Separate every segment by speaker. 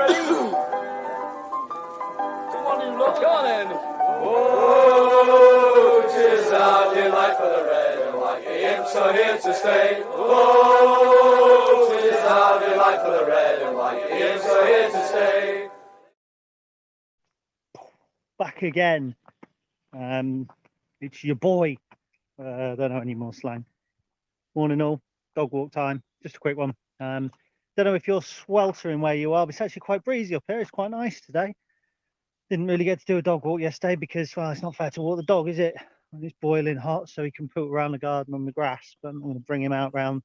Speaker 1: ready? Come on, you lot. Go on then.
Speaker 2: Oh, 'tis our delight for the red and white. The imps are here to stay. Oh, 'tis our delight for the red and white. The imps are here to stay.
Speaker 3: Back again. It's your boy. I don't know any more slang. Morning all. Dog walk time. Just a quick one. Don't know if you're sweltering where you are, but it's actually quite breezy up here. It's quite nice today. Didn't really get to do a dog walk yesterday because, well, it's not fair to walk the dog, is it? When it's boiling hot, so he can poop around the garden on the grass. But I'm going to bring him out round,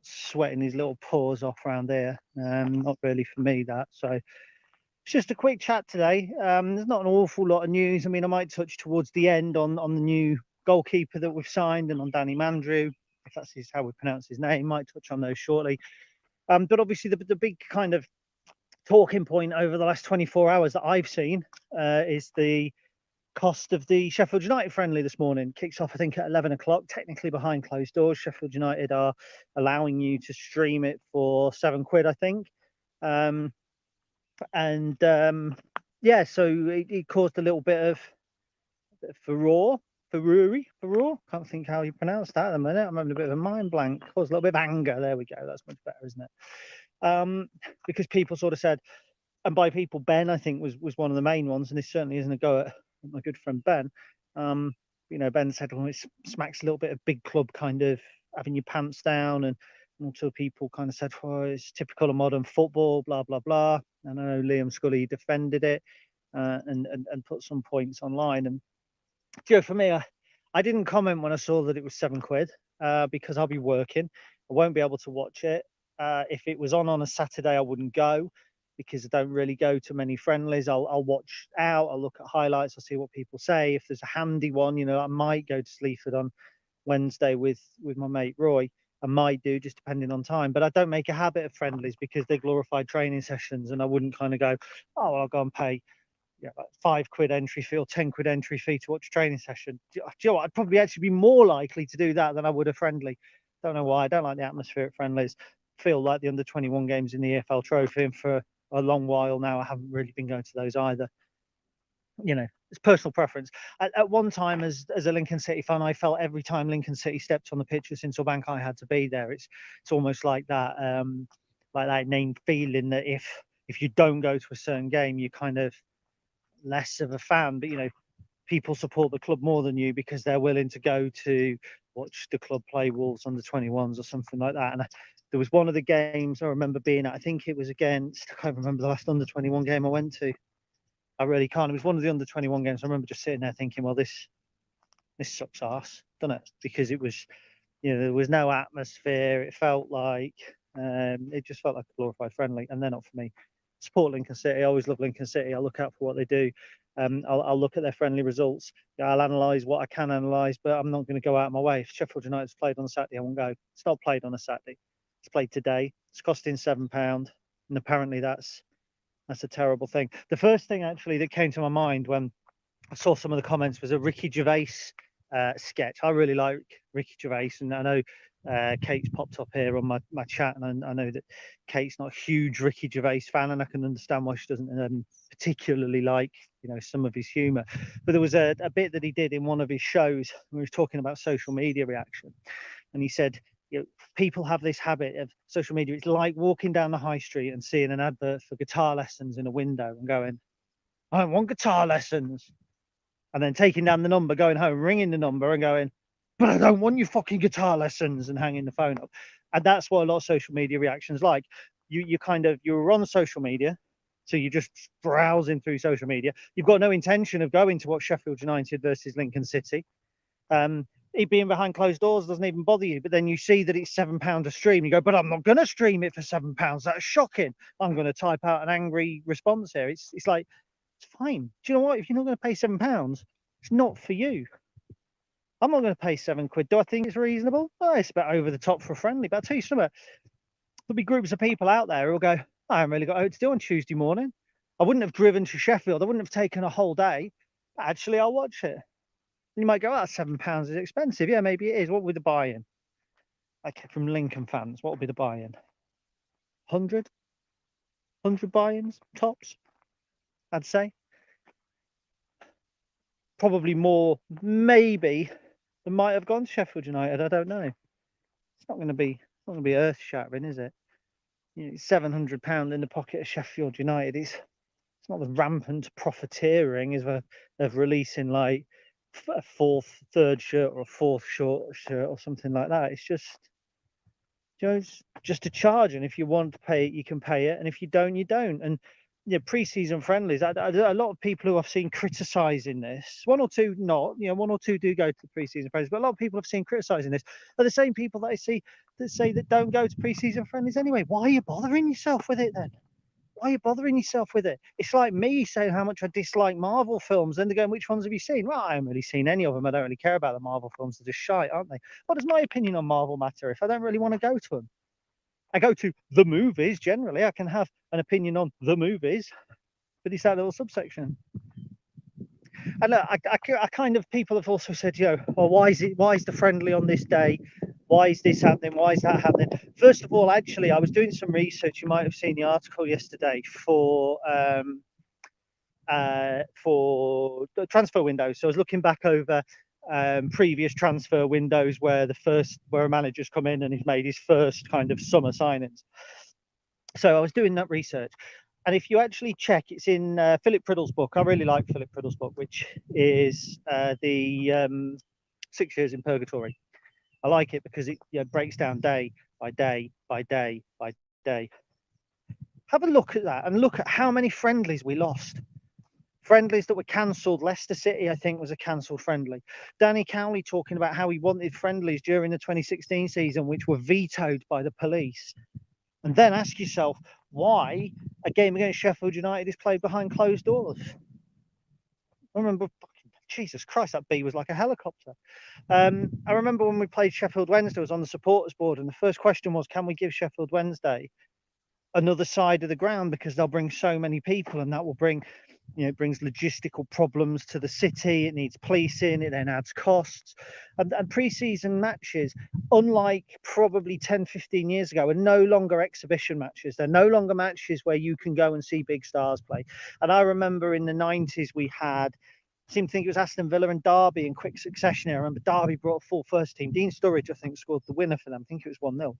Speaker 3: sweating his little paws off around here. Not really for me, that. So it's just a quick chat today. There's not an awful lot of news. I mean, I might touch towards the end on the new goalkeeper that we've signed and on Danny Mandroiu, if that's how we pronounce his name. Might touch on those shortly. But obviously the big kind of talking point over the last 24 hours that I've seen is the cost of the Sheffield United friendly this morning. Kicks off, I think, at 11 o'clock, technically behind closed doors. Sheffield United are allowing you to stream it for £7, I think. Yeah, so it caused a little bit of furore. Can't think how you pronounce that at the minute. I'm having a bit of a mind blank. Caused a little bit of anger. There we go. That's much better, isn't it? Because people sort of said, and by people, Ben, I think, was one of the main ones, and this certainly isn't a go at my good friend Ben. You know, Ben said, well, it smacks a little bit of big club kind of having your pants down, and until people kind of said, well, it's typical of modern football, blah, blah, blah. And I know Liam Scully defended it and put some points online. And Joe, for me, I didn't comment when I saw that it was £7 because I'll be working. I won't be able to watch it. If it was on a Saturday, I wouldn't go because I don't really go to many friendlies. I'll watch out. I'll look at highlights. I'll see what people say. If there's a handy one, you know, I might go to Sleaford on Wednesday with my mate Roy. I might do, just depending on time. But I don't make a habit of friendlies because they're glorified training sessions, and I wouldn't kind of go, oh, well, I'll go and pay like £5 entry fee or £10 entry fee to watch a training session. Do you know what? I'd probably actually be more likely to do that than I would a friendly. Don't know why. I don't like the atmosphere at friendlies. Feel like the under-21 games in the EFL Trophy, and for a long while now I haven't really been going to those either. You know, it's personal preference. At one time, as a Lincoln City fan, I felt every time Lincoln City stepped on the pitch at Sincil Bank, I had to be there. It's almost like that named feeling that if you don't go to a certain game, you kind of less of a fan. But you know, people support the club more than you because they're willing to go to watch the club play Wolves under 21s or something like that. And there was one of the games I remember being at, I think it was against, I can't remember the last under 21 game I went to. I really can't. It was one of the under 21 games. I remember just sitting there thinking, well, this sucks arse, doesn't it? Because it was, you know, there was no atmosphere. It felt like it just felt like a glorified friendly, and they're not for me. Support Lincoln City. I always love Lincoln City. I'll look out for what they do. I'll look at their friendly results. I'll analyse what I can analyse, but I'm not going to go out of my way. If Sheffield United's played on a Saturday, I won't go. It's not played on a Saturday. It's played today. It's costing £7, and apparently that's a terrible thing. The first thing actually that came to my mind when I saw some of the comments was a Ricky Gervais sketch. I really like Ricky Gervais, and I know Kate's popped up here on my chat, and I know that Kate's not a huge Ricky Gervais fan, and I can understand why she doesn't particularly like, you know, some of his humour. But there was a bit that he did in one of his shows when he was talking about social media reaction, and he said, you know, people have this habit of social media. It's like walking down the high street and seeing an advert for guitar lessons in a window and going, I don't want guitar lessons. And then taking down the number, going home, ringing the number and going, but I don't want your fucking guitar lessons, and hanging the phone up. And that's what a lot of social media reactions like. You're on social media, so you're just browsing through social media. You've got no intention of going to watch Sheffield United versus Lincoln City. It being behind closed doors doesn't even bother you, but then you see that it's £7 a stream. You go, but I'm not going to stream it for £7. That's shocking. I'm going to type out an angry response here. It's like, it's fine. Do you know what? If you're not going to pay £7, it's not for you. I'm not going to pay £7. Do I think it's reasonable? Oh, it's a bit over the top for a friendly, but I'll tell you something. There'll be groups of people out there who will go, I haven't really got out to do on Tuesday morning. I wouldn't have driven to Sheffield. I wouldn't have taken a whole day. Actually, I'll watch it. And you might go, £7 is expensive. Yeah, maybe it is. What would the buy-in? Okay, from Lincoln fans, what would be the buy-in? 100? 100 buy-ins tops, I'd say. Probably more, maybe, than might have gone to Sheffield United. I don't know. It's not going to be earth-shattering, is it? You know, £700 in the pocket of Sheffield United. It's not the rampant profiteering of releasing like a third shirt or a fourth short shirt or something like that. It's just, you know, it's just a charge, and if you want to pay it, you can pay it, and if you don't, you don't. And you know, pre-season friendlies, a lot of people who I've seen criticising this, one or two not, you know, one or two do go to the pre-season friendlies, but a lot of people I've seen criticising this are the same people that I see that say that don't go to pre-season friendlies anyway. Why are you bothering yourself with it then? Why are you bothering yourself with it? It's like me saying how much I dislike Marvel films, and they're going, which ones have you seen? Well, I haven't really seen any of them. I don't really care about the Marvel films. They're just shite, aren't they? What does my opinion on Marvel matter if I don't really want to go to them? I go to the movies generally. I can have an opinion on the movies, but it's that little subsection. And look, I kind of, people have also said, you know, oh, why is the friendly on this day? Why is this happening? Why is that happening? First of all, actually, I was doing some research. You might have seen the article yesterday for the transfer windows. So I was looking back over previous transfer windows where a manager's come in and he's made his first kind of summer signings. So I was doing that research. And if you actually check, it's in Philip Priddle's book. I really like Philip Priddle's book, which is the 6 Years in Purgatory. I like it because it breaks down day by day by day by day. Have a look at that and look at how many friendlies we lost. Friendlies that were cancelled. Leicester City, I think, was a cancelled friendly. Danny Cowley talking about how he wanted friendlies during the 2016 season, which were vetoed by the police. And then ask yourself why a game against Sheffield United is played behind closed doors. I remember, Jesus Christ, that bee was like a helicopter. I remember when we played Sheffield Wednesday, I was on the supporters board, and the first question was, can we give Sheffield Wednesday another side of the ground, because they'll bring so many people, and that will bring, you know, it brings logistical problems to the city. It needs policing. It then adds costs. And pre-season matches, unlike probably 10, 15 years ago, are no longer exhibition matches. They're no longer matches where you can go and see big stars play. And I remember in the 90s we had, I seem to think it was Aston Villa and Derby in quick succession. I remember Derby brought a full first team. Dean Sturridge, I think, scored the winner for them. I think it was 1-0.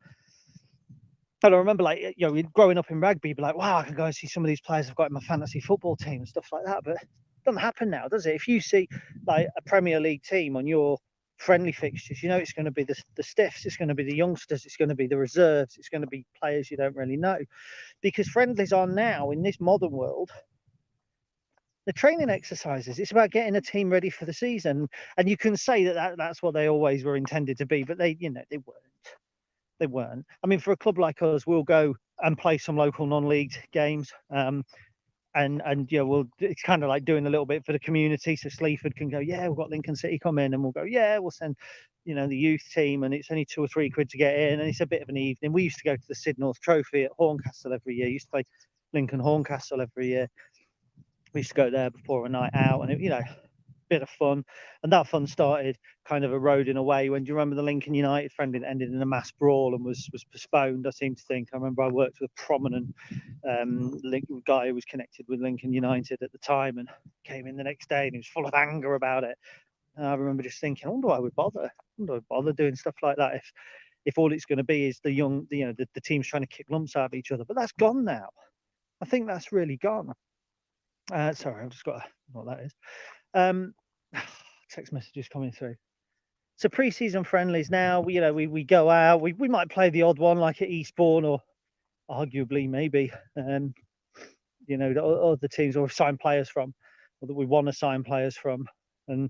Speaker 3: And I remember, like, you know, growing up in rugby, be like, wow, I can go and see some of these players I've got in my fantasy football team and stuff like that. But it doesn't happen now, does it? If you see like a Premier League team on your friendly fixtures, you know it's going to be the stiffs, it's going to be the youngsters, it's going to be the reserves, it's going to be players you don't really know. Because friendlies are now, in this modern world, the training exercises. It's about getting a team ready for the season. And you can say that's what they always were intended to be, but they weren't. They weren't. I mean, for a club like us, we'll go and play some local non-league games, and it's kind of like doing a little bit for the community. So Sleaford can go, yeah, we've got Lincoln City come in, and we'll go, yeah, we'll send, you know, the youth team, and it's only £2 or £3 to get in, and it's a bit of an evening. We used to go to the Sid North Trophy at Horncastle every year. Used to play Lincoln Horncastle every year. We used to go there before a night out, and it, bit of fun. And that fun started kind of eroding away when, do you remember the Lincoln United friendly that ended in a mass brawl and was postponed? I seem to think. I remember I worked with a prominent guy who was connected with Lincoln United at the time, and came in the next day and he was full of anger about it. And I remember just thinking, I wonder why I would bother doing stuff like that if all it's going to be is the teams trying to kick lumps out of each other. But that's gone now. I think that's really gone. Sorry, I've just got what that is. Text messages coming through. So pre-season friendlies now, we go out, we might play the odd one like at Eastbourne, or arguably maybe the other teams or sign players from, or that we want to sign players from, and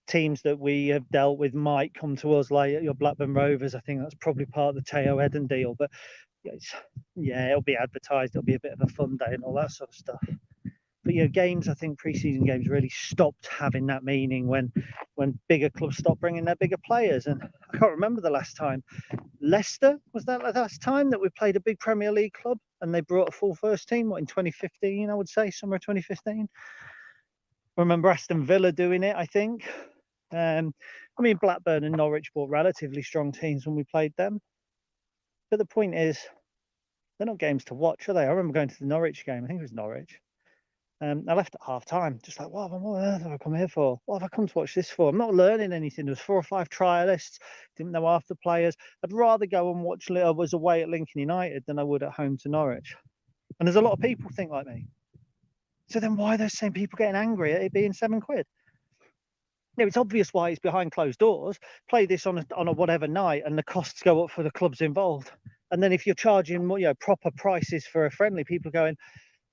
Speaker 3: teams that we have dealt with might come to us, like your Blackburn Rovers. I think that's probably part of the Teo Eden deal, but it'll be advertised, it'll be a bit of a fun day and all that sort of stuff. But games, I think pre-season games really stopped having that meaning when bigger clubs stopped bringing their bigger players. And I can't remember the last time. Leicester, was that the last time that we played a big Premier League club and they brought a full first team? What, in 2015, I would say, somewhere 2015. I remember Aston Villa doing it, I think. Blackburn and Norwich brought relatively strong teams when we played them. But the point is, They're not games to watch, are they? I remember going to the Norwich game. I think it was Norwich. I left at half time, just like, what on earth have I come here for? What have I come to watch this for? I'm not learning anything. There was 4 or 5 trialists, didn't know half the players. I'd rather go and watch I was away at Lincoln United than I would at home to Norwich. And there's a lot of people think like me. So then why are those same people getting angry at it being £7? It's obvious why it's behind closed doors. Play this on a whatever night and the costs go up for the clubs involved. And then if you're charging proper prices for a friendly, people are going,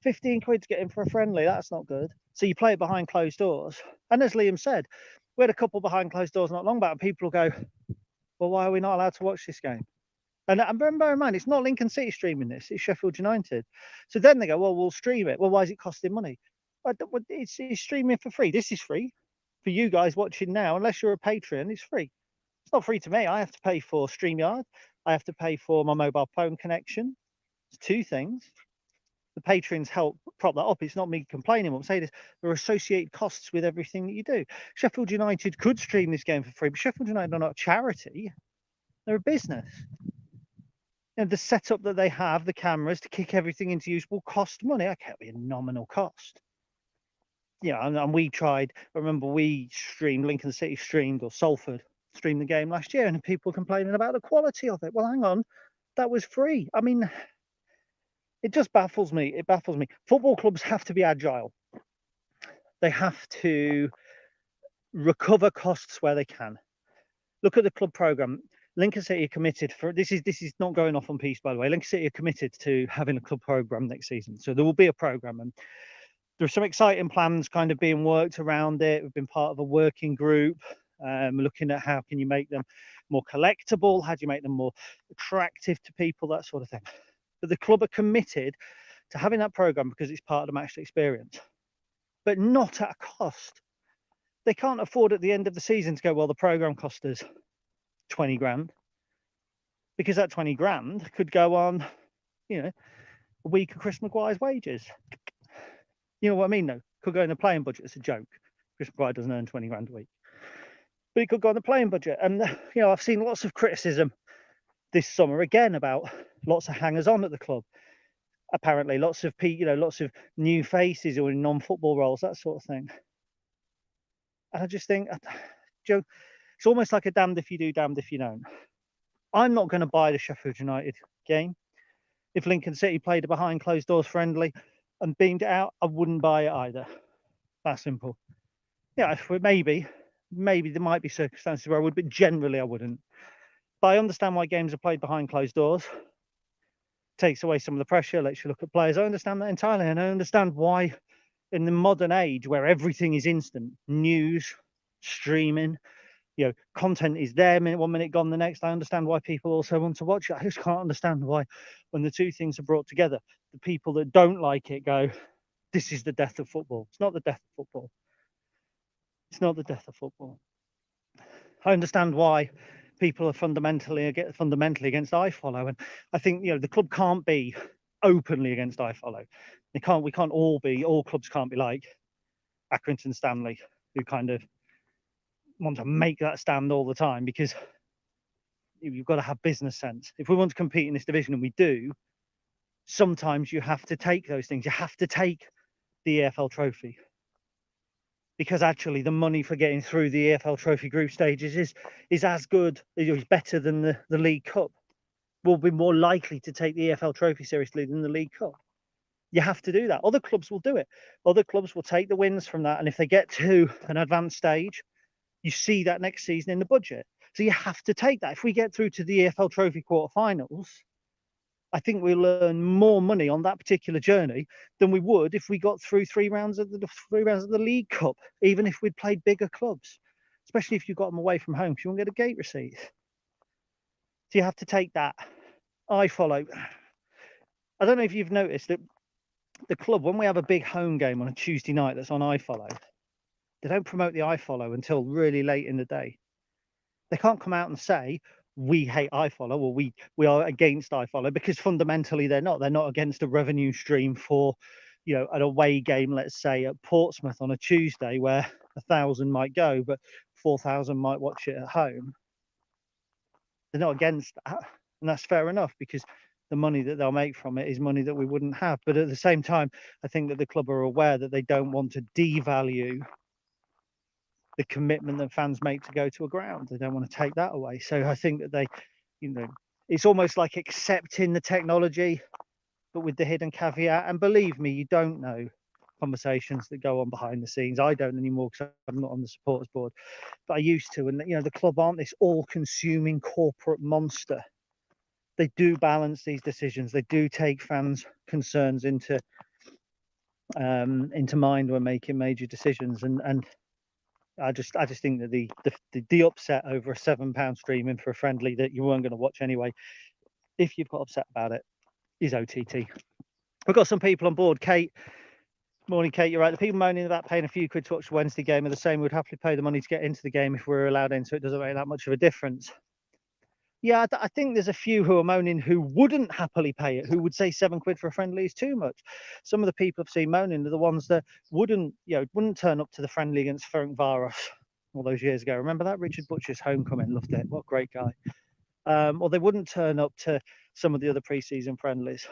Speaker 3: 15 quid to get in for a friendly, that's not good. So you play it behind closed doors. And as Liam said, we had a couple behind closed doors not long back, and people will go, well, why are we not allowed to watch this game? And bear in mind, it's not Lincoln City streaming this, it's Sheffield United. So then they go, well, we'll stream it. Well, why is it costing money? It's streaming for free. This is free for you guys watching now. Unless you're a patron, it's free. It's not free to me. I have to pay for StreamYard. I have to pay for my mobile phone connection. It's 2 things. The patrons help prop that up. It's not me complaining. I'm saying this. There are associated costs with everything that you do. Sheffield United could stream this game for free, but Sheffield United are not a charity. They're a business. And the setup that they have, the cameras to kick everything into use, will cost money. That can't be a nominal cost. And we tried. I remember we streamed, Lincoln City streamed, or Salford streamed the game last year, and people complaining about the quality of it. Well, hang on, that was free. I mean, it just baffles me. It baffles me. Football clubs have to be agile. They have to recover costs where they can. Look at the club programme. Lincoln City are committed for this is not going off on piece, by the way. Lincoln City are committed to having a club programme next season. So there will be a programme, and there are some exciting plans kind of being worked around it. We've been part of a working group, looking at how can you make them more collectible, how do you make them more attractive to people, that sort of thing. But the club are committed to having that programme because it's part of the match experience, but not at a cost. They can't afford at the end of the season to go, well, the programme cost us 20 grand, because that 20 grand could go on, a week of Chris Maguire's wages. You know what I mean, though? Could go in the playing budget. It's a joke. Chris Maguire doesn't earn 20 grand a week. But it could go on the playing budget. And, I've seen lots of criticism this summer, again, about lots of hangers-on at the club. Apparently, lots of new faces or in non-football roles, that sort of thing. And I just think, Joe, it's almost like a damned if you do, damned if you don't. I'm not going to buy the Sheffield United game. If Lincoln City played a behind closed doors friendly and beamed it out, I wouldn't buy it either. That simple. Maybe there might be circumstances where I would, but generally I wouldn't. But I understand why games are played behind closed doors. Takes away some of the pressure, lets you look at players. I understand that entirely, and I understand why in the modern age where everything is instant, news, streaming, content is there, one minute gone the next. I understand why people also want to watch it. I just can't understand why, when the two things are brought together, the people that don't like it go, this is the death of football. It's not the death of football. It's not the death of football. I understand why people are fundamentally against iFollow, and I think the club can't be openly against iFollow. All clubs can't be like Accrington Stanley, who kind of want to make that stand all the time, because you've got to have business sense. If we want to compete in this division, and we do, sometimes you have to take those things. You have to take the EFL trophy, because actually the money for getting through the EFL trophy group stages is as good, is better than the League Cup. We'll be more likely to take the EFL trophy seriously than the League Cup. You have to do that. Other clubs will do it. Other clubs will take the wins from that, and if they get to an advanced stage, you see that next season in the budget. So you have to take that. If we get through to the EFL Trophy quarterfinals, I think we'll earn more money on that particular journey than we would if we got through 3 rounds of the League Cup, even if we'd played bigger clubs, especially if you got them away from home, because you won't get a gate receipt. So you have to take that. iFollow. I don't know if you've noticed that the club, when we have a big home game on a Tuesday night that's on iFollow, they don't promote the iFollow until really late in the day. They can't come out and say, we hate iFollow, or we are against iFollow, because fundamentally they're not. They're not against a revenue stream for, an away game, let's say at Portsmouth on a Tuesday, where 1,000 might go, but 4,000 might watch it at home. They're not against that, and that's fair enough, because the money that they'll make from it is money that we wouldn't have. But at the same time, I think that the club are aware that they don't want to devalue the commitment that fans make to go to a ground. They don't want to take that away. So I think that they, it's almost like accepting the technology, but with the hidden caveat. And believe me, you don't know conversations that go on behind the scenes. I don't anymore because I'm not on the supporters board, but I used to. And the club aren't this all-consuming corporate monster. They do balance these decisions. They do take fans' concerns into mind when making major decisions. And I just think that the upset over a £7 streaming for a friendly that you weren't going to watch anyway, if you've got upset about it, is OTT. We've got some people on board. Kate, morning, Kate. You're right. The people moaning about paying a few quid to watch the Wednesday game are the same. We'd happily pay the money to get into the game if we're allowed in, so it doesn't make that much of a difference. Yeah, I think there's a few who are moaning who wouldn't happily pay it, who would say £7 for a friendly is too much. Some of the people I've seen moaning are the ones that wouldn't turn up to the friendly against Ferencvaros all those years ago. Remember that? Richard Butcher's homecoming, loved it. What a great guy. Or they wouldn't turn up to some of the other pre-season friendlies.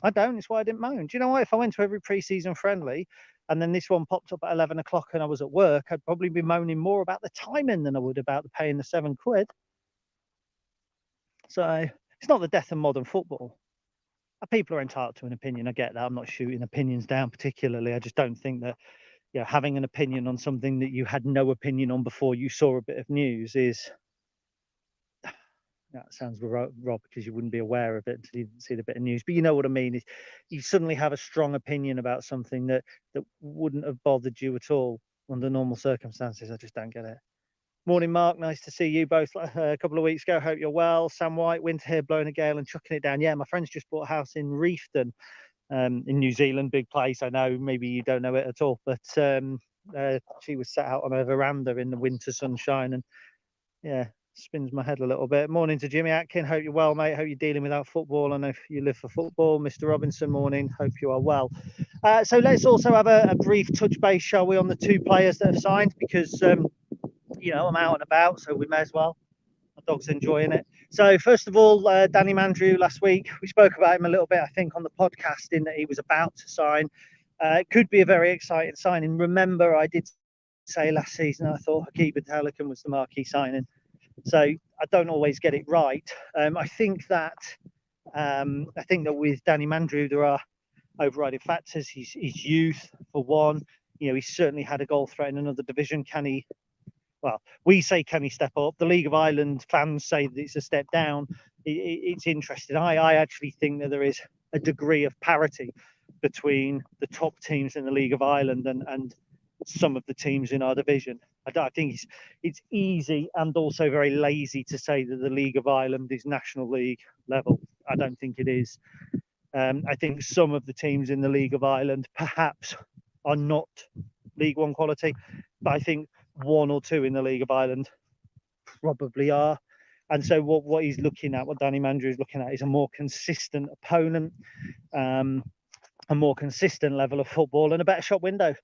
Speaker 3: I don't. It's why I didn't moan. Do you know what? If I went to every pre-season friendly and then this one popped up at 11 o'clock and I was at work, I'd probably be moaning more about the timing than I would about the paying the £7. So it's not the death of modern football. People are entitled to an opinion. I get that. I'm not shooting opinions down particularly. I just don't think that having an opinion on something that you had no opinion on before you saw a bit of news is... That sounds rob because you wouldn't be aware of it until you see the bit of news. But you know what I mean. Is you suddenly have a strong opinion about something that wouldn't have bothered you at all under normal circumstances. I just don't get it. Morning, Mark. Nice to see you both a couple of weeks ago. Hope you're well. Sam White, winter here, blowing a gale and chucking it down. Yeah, my friend's just bought a house in Reefton, in New Zealand. Big place. I know. Maybe you don't know it at all, but she was sat out on her veranda in the winter sunshine, and yeah, spins my head a little bit. Morning to Jimmy Atkin. Hope you're well, mate. Hope you're dealing without football. And if you live for football, Mr. Robinson, morning. Hope you are well. So let's also have a brief touch base, shall we, on the two players that have signed, because I'm out and about, so we may as well. My dog's enjoying it. So first of all, Danny Mandroiu last week, we spoke about him a little bit, I think, on the podcast, in that he was about to sign. It could be a very exciting signing. Remember, I did say last season I thought Goalkeeper was the marquee signing. So I don't always get it right. I think that with Danny Mandroiu there are overriding factors. His youth, for one. He's certainly had a goal threat in another division. Can he? Well, we say, can he step up? The League of Ireland fans say that it's a step down. It's interesting. I actually think that there is a degree of parity between the top teams in the League of Ireland and some of the teams in our division. I think it's easy and also very lazy to say that the League of Ireland is National League level. I don't think it is. I think some of the teams in the League of Ireland perhaps are not League One quality, but I think one or two in the League of Ireland probably are. And so what he's looking at, what Danny Mandroiu is looking at, is a more consistent opponent, a more consistent level of football, and a better shot window.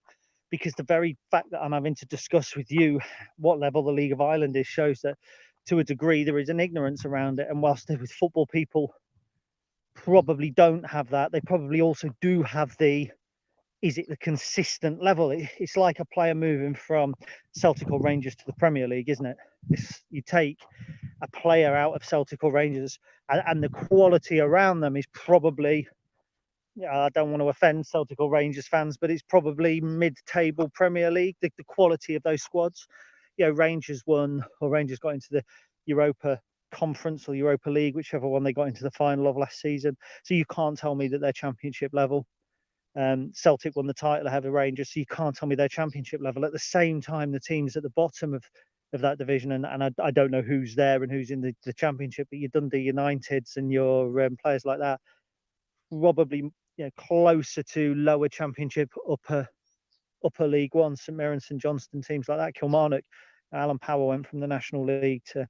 Speaker 3: Because the very fact that I'm having to discuss with you what level the League of Ireland is shows that, to a degree, there is an ignorance around it. And whilst with football people probably don't have that, they probably also do have is it the consistent level? It's like a player moving from Celtic or Rangers to the Premier League, isn't it? You take a player out of Celtic or Rangers and the quality around them is probably, I don't want to offend Celtic or Rangers fans, but it's probably mid-table Premier League, the quality of those squads. Rangers won, or Rangers got into the Europa Conference or Europa League, whichever one they got into the final of last season. So you can't tell me that they're championship level. Celtic won the title ahead of Rangers, so you can't tell me they're championship level. At the same time, the teams at the bottom of that division, and I don't know who's there and who's in the championship, but your Dundee Uniteds and your players like that, probably closer to lower championship, upper League One, St Mirren, St Johnstone, teams like that. Kilmarnock, Alan Power went from the National League to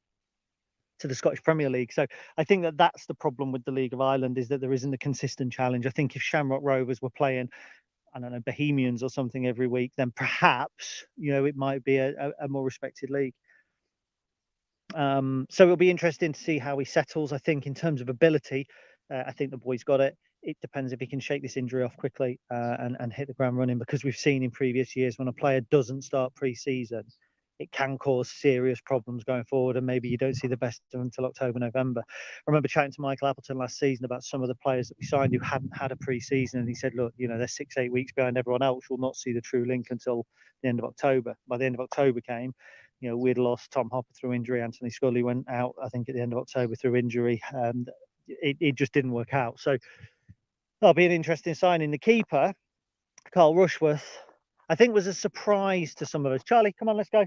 Speaker 3: the Scottish Premier League. So I think that that's the problem with the League of Ireland, is that there isn't a consistent challenge. I think if Shamrock Rovers were playing, I don't know, Bohemians or something every week, then perhaps it might be a more respected league. So it'll be interesting to see how he settles. I think in terms of ability, I think the boy's got it. It depends if he can shake this injury off quickly and hit the ground running, because we've seen in previous years when a player doesn't start pre-season, it can cause serious problems going forward, and maybe you don't see the best of them until October, November. I remember chatting to Michael Appleton last season about some of the players that we signed who hadn't had a pre-season, and he said, look, you know, they're 6-8 weeks behind everyone else. We'll not see the true link until the end of October. By the end of October came, you know, we'd lost Tom Hopper through injury. Anthony Scully went out, I think, at the end of October through injury, and it just didn't work out. So that'll be an interesting signing. The keeper, Carl Rushworth, I think was a surprise to some of us. Charlie, come on, let's go.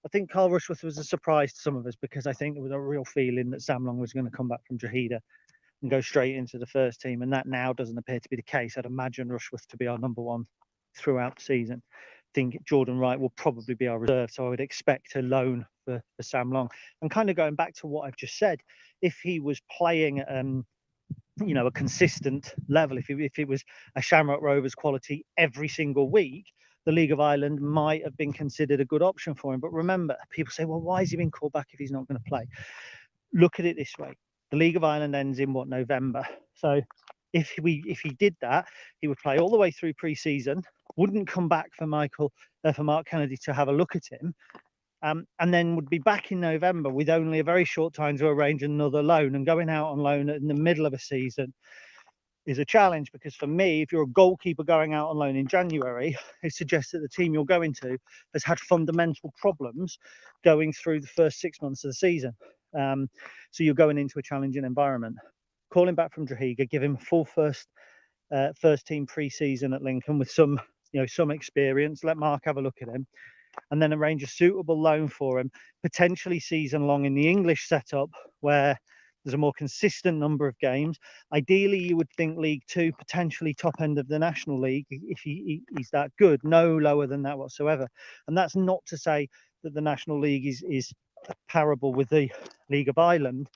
Speaker 3: I think Carl Rushworth was a surprise to some of us, because I think there was a real feeling that Sam Long was going to come back from Jahida and go straight into the first team, and that now doesn't appear to be the case. I'd imagine Rushworth to be our number one throughout the season. I think Jordan Wright will probably be our reserve, so I would expect a loan for Sam Long. And kind of going back to what I've just said, if he was playing you know, a consistent level, if it was a Shamrock Rovers quality every single week, the League of Ireland might have been considered a good option for him. But remember, people say, well, why is he being called back if he's not going to play? Look at it this way. The League of Ireland ends in November. So if he did that, he would play all the way through pre-season, wouldn't come back for Mark Kennedy to have a look at him, and then would be back in November with only a very short time to arrange another loan. And going out on loan in the middle of a season is a challenge, because for me, if you're a goalkeeper going out on loan in January, it suggests that the team you're going to has had fundamental problems going through the first 6 months of the season. So you're going into a challenging environment. Call him back from Drahiga, give him a full first team pre-season at Lincoln with some experience. Let Mark have a look at him, and then arrange a suitable loan for him, potentially season long in the English setup, where there's a more consistent number of games. Ideally, you would think League Two, potentially top end of the National League, if he's that good, no lower than that whatsoever. And that's not to say that the National League is comparable with the League of Ireland,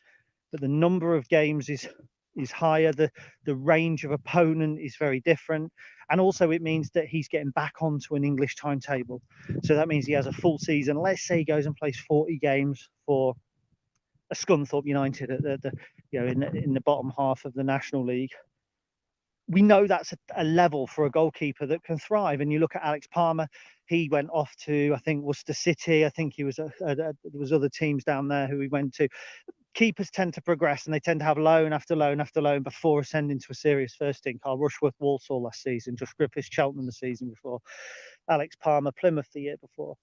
Speaker 3: but the number of games is higher, the range of opponent is very different, and also it means that he's getting back onto an English timetable. So that means he has a full season. Let's say he goes and plays 40 games for a Scunthorpe United at in the bottom half of the National League. We know that's a level for a goalkeeper that can thrive. And you look at Alex Palmer, he went off to, I think, Worcester City. I think he was there was other teams down there who he went to. Keepers tend to progress, and they tend to have loan after loan after loan before ascending to a serious first team. Carl Rushworth, Walsall last season, Josh Griffiths, Cheltenham the season before, Alex Palmer, Plymouth the year before.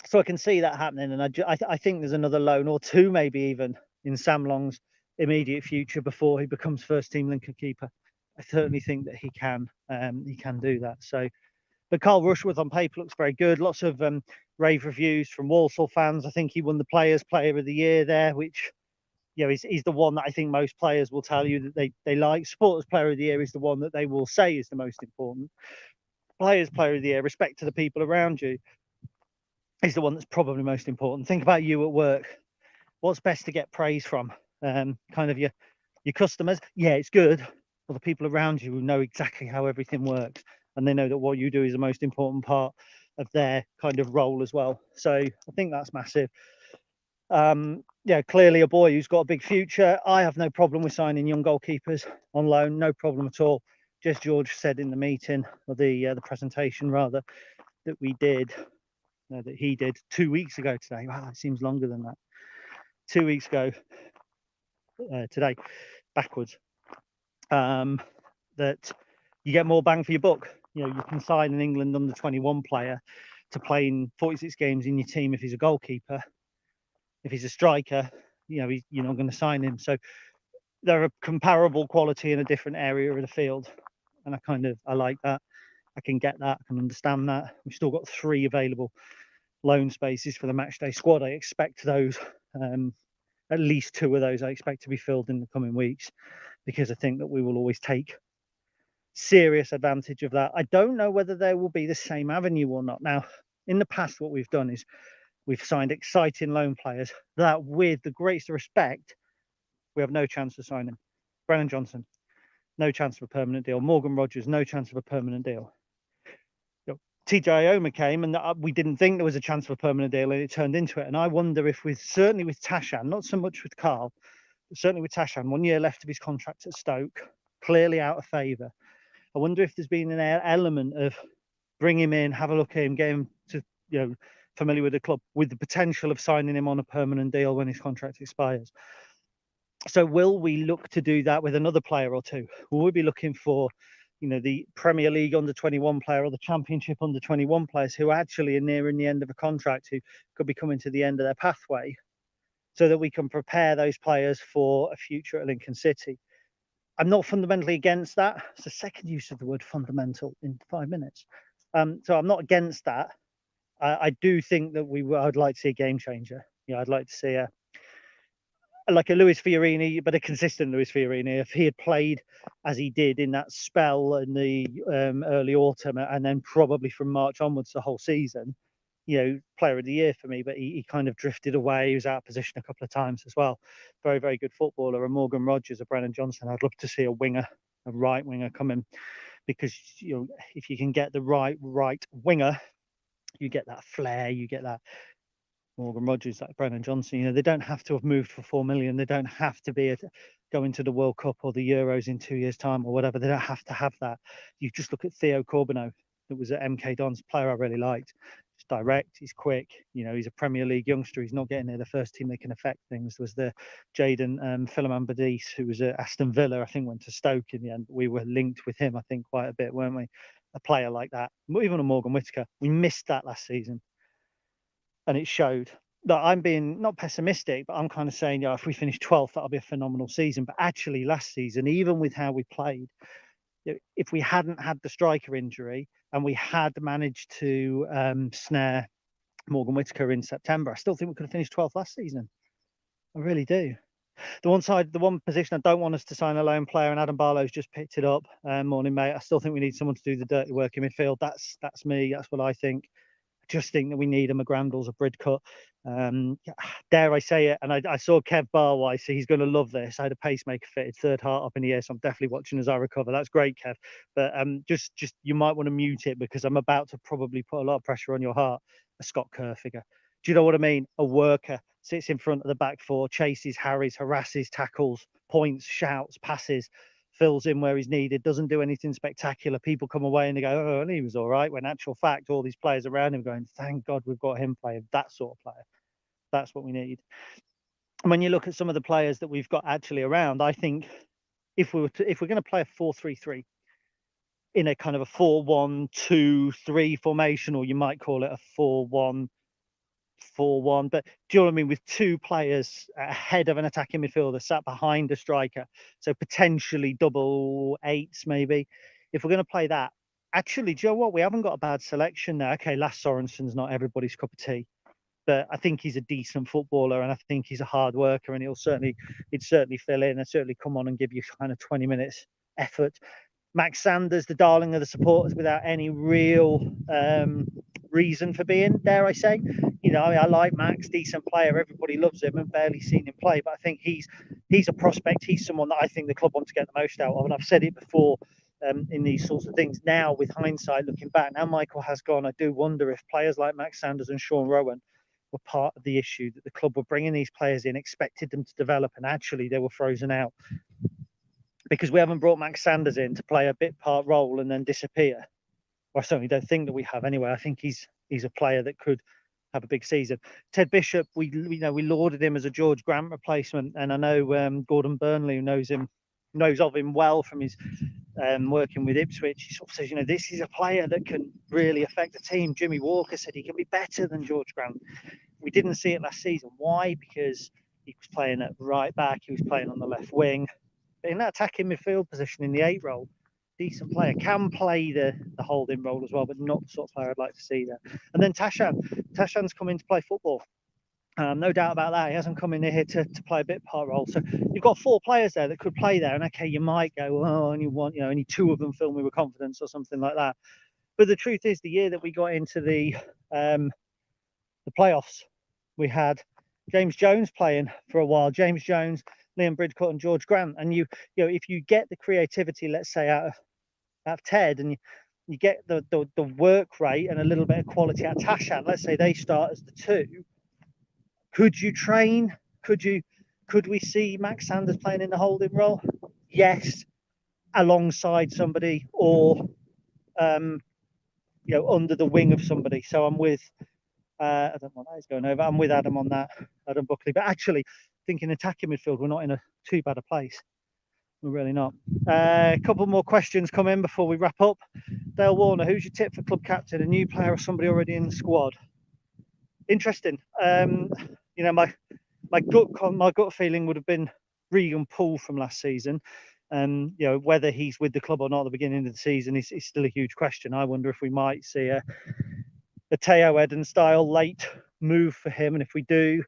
Speaker 3: So I can see that happening, and I think there's another loan or two, maybe even, in Sam Long's immediate future before he becomes first team Lincoln keeper. I certainly think that he can do that. So, but Carl Rushworth on paper looks very good. Lots of rave reviews from Walsall fans. I think he won the Players' Player of the Year there, which, you know, is the one that I think most players will tell you that they like. Supporters' Player of the Year is the one that they will say is the most important. Players' Player of the Year, respect to the people around you, is the one that's probably most important. Think about you at work. What's best to get praise from? Kind of your customers. Yeah, it's good. Well, the people around you who know exactly how everything works, and they know that what you do is the most important part of their kind of role as well. So I think that's massive. Yeah, clearly a boy who's got a big future. I have no problem with signing young goalkeepers on loan, no problem at all. Jez George said in the meeting, or the presentation rather, that we did, that he did 2 weeks ago today. Wow, it seems longer than that. 2 weeks ago today, backwards. That you get more bang for your buck. You know, you can sign an England under 21 player to play in 46 games in your team if he's a goalkeeper. If he's a striker, you know, you're not going to sign him. So they're a comparable quality in a different area of the field, and I like that. I can get that. I can understand that. We've still got 3 available loan spaces for the matchday squad. I expect those, at least 2 of those, I expect to be filled in the coming weeks, because I think that we will always take serious advantage of that. I don't know whether there will be the same avenue or not. Now, in the past, what we've done is we've signed exciting loan players that, with the greatest respect, we have no chance of signing. Brennan Johnson, no chance of a permanent deal. Morgan Rogers, no chance of a permanent deal. TJ Ioma came, and we didn't think there was a chance of a permanent deal, and it turned into it. And I wonder if certainly with Tashan, not so much with Carl, certainly with Tashan, 1 year left of his contract at Stoke, clearly out of favour. I wonder if there's been an element of bring him in, have a look at him, get him to, familiar with the club, with the potential of signing him on a permanent deal when his contract expires. So will we look to do that with another player or two? Will we be looking for, the Premier League under 21 player or the Championship under 21 players who actually are nearing the end of a contract, who could be coming to the end of their pathway, so that we can prepare those players for a future at Lincoln City? I'm not fundamentally against that. It's the second use of the word fundamental in 5 minutes. So I'm not against that. I do think that I'd like to see a game changer. I'd like to see like a Luis Fiorini, but a consistent Luis Fiorini. If he had played as he did in that spell in the early autumn, and then probably from March onwards the whole season, player of the year for me. But he kind of drifted away. He was out of position a couple of times as well. Very, very good footballer. And Morgan Rogers or Brennan Johnson, I'd love to see a right winger come in, because if you can get the right winger, you get that flair, you get that Morgan Rogers, like Brennan Johnson. They don't have to have moved for 4 million. They don't have to be going to the World Cup or the Euros in 2 years' time or whatever. They don't have to have that. You just look at Theo Corbeau, that was at MK Dons, player I really liked. He's direct, he's quick. He's a Premier League youngster. He's not getting near the first team that can affect things. There was the Jaden Philemon Badis, who was at Aston Villa, I think went to Stoke in the end. We were linked with him, I think, quite a bit, weren't we? A player like that. Even a Morgan Whittaker. We missed that last season. And it showed. That I'm being not pessimistic, but I'm kind of saying, if we finish 12th, that'll be a phenomenal season. But actually, last season, even with how we played, if we hadn't had the striker injury and we had managed to snare Morgan Whittaker in September, I still think we could have finished 12th last season. I really do. The one position I don't want us to sign a lone player, and Adam Barlow's just picked it up. Morning, mate. I still think we need someone to do the dirty work in midfield. That's me. That's what I think. Just think that we need a McGrandles, a Bridcut. Dare I say it? And I saw Kev Barwise, so he's going to love this. I had a pacemaker fitted, third heart up in the air, so I'm definitely watching as I recover. That's great, Kev. But just you might want to mute it, because I'm about to probably put a lot of pressure on your heart. A Scott Kerr figure. Do you know what I mean? A worker, sits in front of the back four, chases, harries, harasses, tackles, points, shouts, passes, fills in where he's needed, doesn't do anything spectacular. People come away and they go, oh, he was all right, when in actual fact, all these players around him going, thank God we've got him playing. That sort of player. That's what we need. And when you look at some of the players that we've got actually around, I think if we're going to play a 4-3-3 in a kind of a 4-1-2-3 formation, or you might call it a 4-1-4-1, but do you know what I mean? With two players ahead of an attacking midfielder sat behind a striker, so potentially double eights maybe. If we're going to play that, actually, do you know what? We haven't got a bad selection there. Okay, Lasse Sorensen's not everybody's cup of tea, but I think he's a decent footballer, and I think he's a hard worker, and he'd certainly fill in and certainly come on and give you kind of 20 minutes effort. Max Sanders, the darling of the supporters, without any real reason for being, dare I say. I like Max, decent player. Everybody loves him, and barely seen him play. But I think he's a prospect. He's someone that I think the club want to get the most out of. And I've said it before in these sorts of things. Now, with hindsight, looking back, now Michael has gone, I do wonder if players like Max Sanders and Sean Rowan were part of the issue, that the club were bringing these players in, expected them to develop, and actually they were frozen out. Because we haven't brought Max Sanders in to play a bit part role and then disappear. Well, I certainly don't think that we have anyway. I think he's a player that could have a big season. Ted Bishop, we lauded him as a George Grant replacement, and I know Gordon Burnley, who knows of him well from his working with Ipswich, he sort of says, this is a player that can really affect the team. Jimmy Walker said he can be better than George Grant. We didn't see it last season. Why? Because he was playing at right back, he was playing on the left wing. In that attacking midfield position in the 8 role, decent player, can play the holding role as well, but not the sort of player I'd like to see there. And then Tashan's come in to play football. No doubt about that. He hasn't come in here to play a bit part role. So you've got 4 players there that could play there. And okay, you might go, oh, only 2 of them fill me with confidence or something like that. But the truth is, the year that we got into the playoffs, we had James Jones playing for a while. James Jones, Liam Bridcut and George Grant. And if you get the creativity, let's say, out of Ted, and you get the work rate and a little bit of quality out of Tashan, let's say they start as the 2, could you train? Could you Could we see Max Sanders playing in the holding role? Yes, alongside somebody, or under the wing of somebody. So I'm with I don't know what that is going over. I'm with Adam on that, Adam Buckley. But actually, thinking attacking midfield, we're not in a too bad a place. We're really not. A couple more questions come in before we wrap up. Dale Warner, who's your tip for club captain? A new player or somebody already in the squad? Interesting. My gut feeling would have been Regan Poole from last season. Whether he's with the club or not at the beginning of the season is still a huge question. I wonder if we might see a Teo Eden style late move for him, and if we do,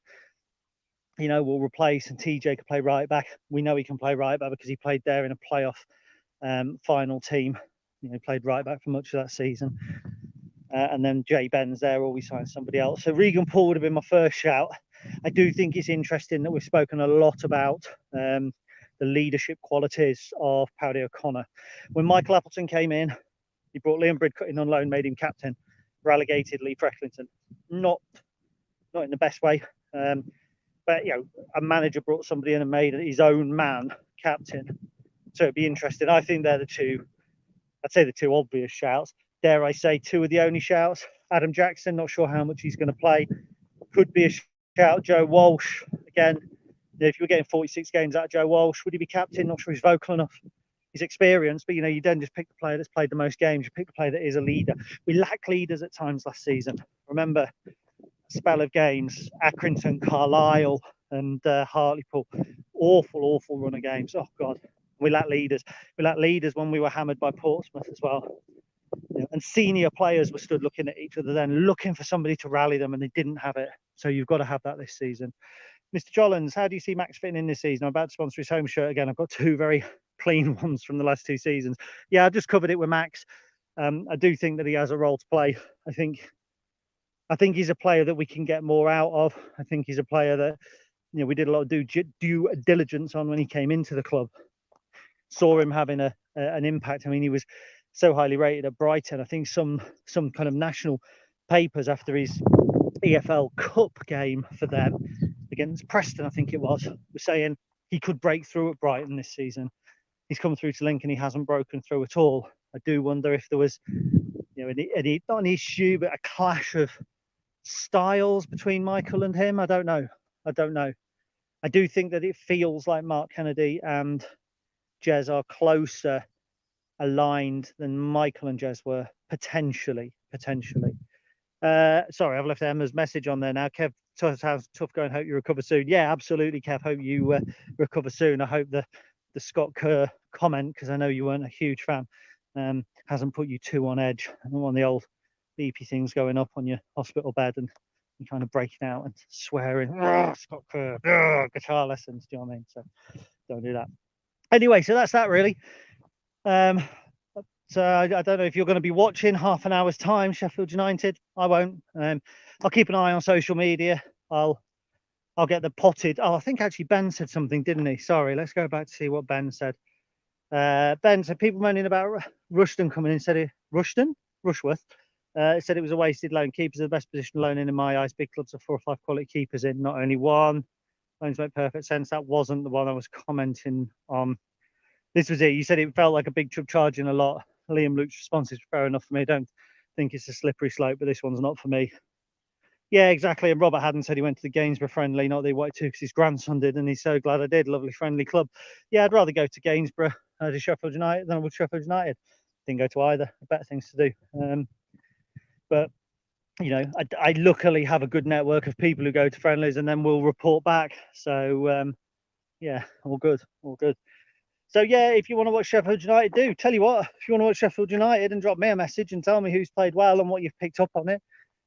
Speaker 3: we'll replace, and TJ can play right back. We know he can play right back because he played there in a playoff final team. Played right back for much of that season. And then Jay Ben's there, or we signed somebody else. So Regan Poole would have been my first shout. I do think it's interesting that we've spoken a lot about the leadership qualities of Paddy O'Connor. When Michael Appleton came in, he brought Liam Bridcut in on loan, made him captain, relegated Lee Frecklington. Not in the best way. But a manager brought somebody in and made his own man captain. So it'd be interesting. I think they're the two obvious shouts. Dare I say, two of the only shouts. Adam Jackson, not sure how much he's going to play. Could be a shout. Joe Walsh, again, if you were getting 46 games out of Joe Walsh, would he be captain? Not sure he's vocal enough. He's experienced, but you don't just pick the player that's played the most games. You pick the player that is a leader. We lacked leaders at times last season. Remember, spell of games, Accrington, Carlisle, and Hartlepool. Awful run of games. Oh God, we lack leaders. We lack leaders when we were hammered by Portsmouth as well. And senior players were stood looking at each other then, looking for somebody to rally them, and they didn't have it. So you've got to have that this season. Mr. Jollins, how do you see Max fitting in this season? I'm about to sponsor his home shirt again. I've got two very clean ones from the last two seasons. Yeah, I've just covered it with Max. I do think that he has a role to play. I think he's a player that we can get more out of. I think he's a player that we did a lot of due diligence on when he came into the club. Saw him having an impact. I mean, he was so highly rated at Brighton. I think some kind of national papers after his EFL Cup game for them against Preston, I think it was, were saying he could break through at Brighton this season. He's come through to Lincoln, he hasn't broken through at all. I do wonder if there was, not an issue, but a clash of styles between Michael and him. I don't know. I do think that it feels like Mark Kennedy and Jez are closer aligned than Michael and Jez were, potentially. Sorry, I've left Emma's message on there now. Kev, tough going. Hope you recover soon. Yeah, absolutely, Kev. Hope you recover soon. I hope the Scott Kerr comment, because I know you weren't a huge fan, hasn't put you too on edge. I don't want the old beepy things going up on your hospital bed and kind of breaking out and swearing, Scott Kerr, guitar lessons. Do you know what I mean? So don't do that. Anyway, so that's that really. So I don't know if you're going to be watching half an hour's time, Sheffield United. I won't. I'll keep an eye on social media. I'll get the potted. Oh, I think actually Ben said something, didn't he? Sorry, let's go back to see what Ben said. Ben said people moaning about Rushden coming in. Said Rushworth. Said it was a wasted loan. Keepers are the best position loan in my eyes. Big clubs have 4 or 5 quality keepers in, not only one. Loans make perfect sense. That wasn't the one I was commenting on. This was it. You said it felt like a big club charging a lot. Liam Luke's response is fair enough for me. I don't think it's a slippery slope, but this one's not for me. Yeah, exactly. And Robert Haddon said he went to the Gainsborough friendly, not the White too, because his grandson did, and he's so glad I did. Lovely friendly club. Yeah, I'd rather go to Gainsborough to Sheffield United than I would Sheffield United. Didn't go to either. Better things to do. But I luckily have a good network of people who go to friendlies, and then we'll report back. So yeah, all good. So yeah, if you want to watch Sheffield United, do. Tell you what, if you want to watch Sheffield United and drop me a message and tell me who's played well and what you've picked up on it,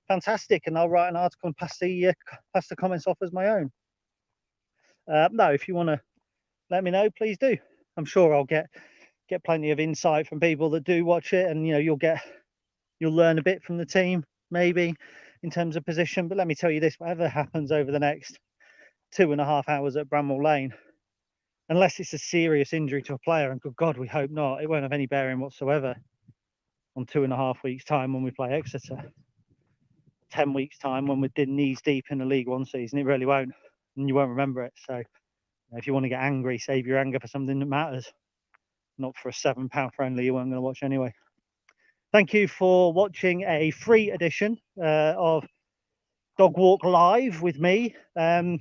Speaker 3: fantastic, and I'll write an article and pass the comments off as my own. No, if you want to let me know, please do. I'm sure I'll get plenty of insight from people that do watch it, and you'll learn a bit from the team, maybe in terms of position. But let me tell you this: whatever happens over the next 2.5 hours at Bramall Lane, unless it's a serious injury to a player, and good God, we hope not, it won't have any bearing whatsoever on 2.5 weeks' time when we play Exeter. 10 weeks' time when we're knees deep in the League One season, it really won't, and you won't remember it. So If you want to get angry, save your anger for something that matters, not for a £7 friendly you weren't going to watch anyway. Thank you for watching a free edition of Dog Walk Live with me. You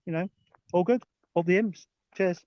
Speaker 3: know, all good. All the imps. Cheers.